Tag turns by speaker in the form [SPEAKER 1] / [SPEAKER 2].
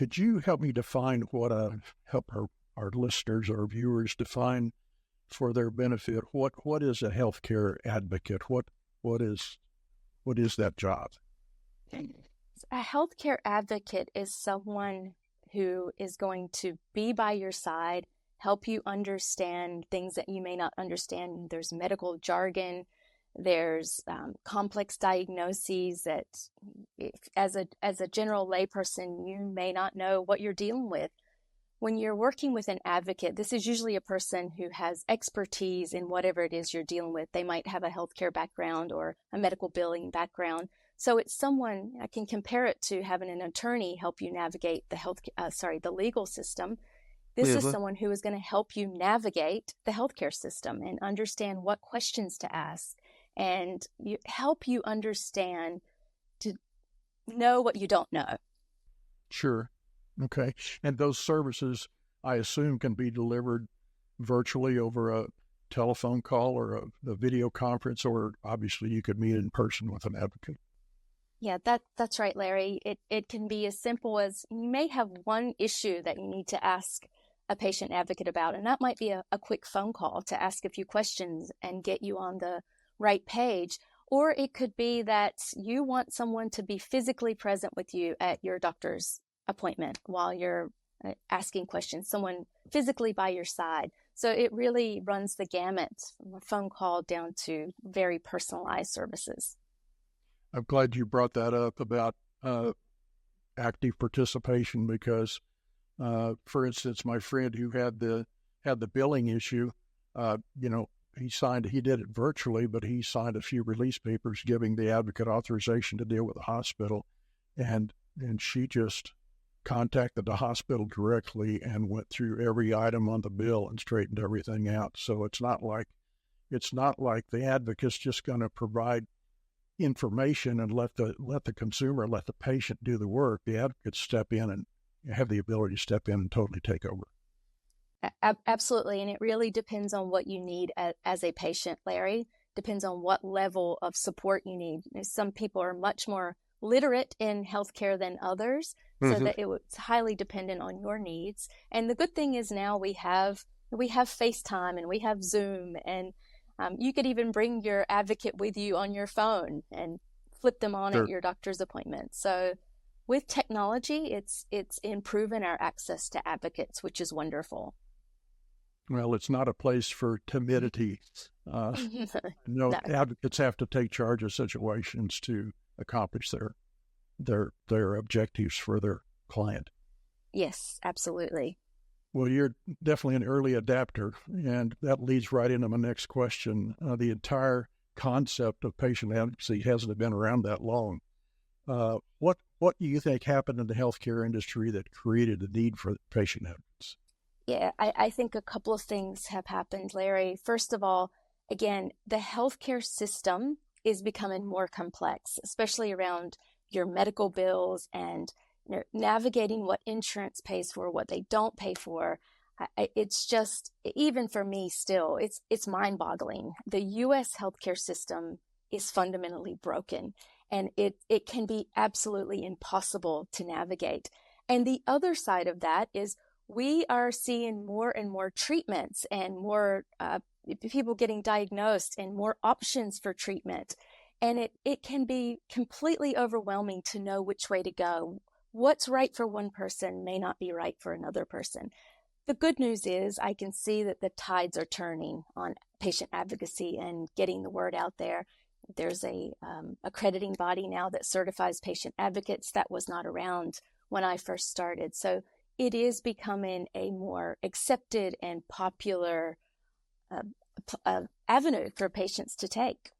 [SPEAKER 1] Could you help me define help our listeners or viewers define for their benefit, what is a healthcare advocate? What is that job?
[SPEAKER 2] A healthcare advocate is someone who is going to be by your side, help you understand things that you may not understand. There's medical jargon, there's complex diagnoses that as a general layperson, you may not know what you're dealing with. When you're working with an advocate, this is usually a person who has expertise in whatever it is you're dealing with. They might have a healthcare background or a medical billing background. So it's someone, I can compare it to having an attorney help you navigate the legal system. This is someone who is going to help you navigate the healthcare system and understand what questions to ask and help you understand to know what you don't know.
[SPEAKER 1] Sure. Okay. And those services, I assume, can be delivered virtually over a telephone call or a video conference, or obviously you could meet in person with an advocate.
[SPEAKER 2] Yeah, that's right, Larry. It can be as simple as you may have one issue that you need to ask a patient advocate about, and that might be a quick phone call to ask a few questions and get you on the right page. Or it could be that you want someone to be physically present with you at your doctor's appointment while you're asking questions, someone physically by your side. So it really runs the gamut from a phone call down to very personalized services.
[SPEAKER 1] I'm glad you brought that up about active participation because, for instance, my friend who had the billing issue, he did it virtually, but he signed a few release papers giving the advocate authorization to deal with the hospital, and she just contacted the hospital directly and went through every item on the bill and straightened everything out. So it's not like the advocate's just going to provide information and let the consumer, let the patient do the work. The advocates step in and have the ability to step in and totally take over.
[SPEAKER 2] Absolutely. And it really depends on what you need as a patient, Larry. Depends on what level of support you need. Some people are much more literate in healthcare than others, so that it's highly dependent on your needs. And the good thing is now we have FaceTime and we have Zoom, and you could even bring your advocate with you on your phone and flip them on at your doctor's appointment. So with technology, it's improving our access to advocates, which is wonderful.
[SPEAKER 1] Well, it's not a place for timidity. No, advocates have to take charge of situations to accomplish their objectives for their client.
[SPEAKER 2] Yes, absolutely.
[SPEAKER 1] Well, you're definitely an early adapter, and that leads right into my next question. The entire concept of patient advocacy hasn't been around that long. What do you think happened in the healthcare industry that created the need for patient advocates?
[SPEAKER 2] Yeah, I think a couple of things have happened, Larry. First of all, again, the healthcare system is becoming more complex, especially around your medical bills and navigating what insurance pays for, what they don't pay for. It's just, even for me still, it's mind-boggling. The U.S. healthcare system is fundamentally broken, and it can be absolutely impossible to navigate. And the other side of that is we are seeing more and more treatments and more people getting diagnosed and more options for treatment. And it can be completely overwhelming to know which way to go. What's right for one person may not be right for another person. The good news is I can see that the tides are turning on patient advocacy and getting the word out there. There's a accrediting body now that certifies patient advocates that was not around when I first started. So it is becoming a more accepted and popular avenue for patients to take.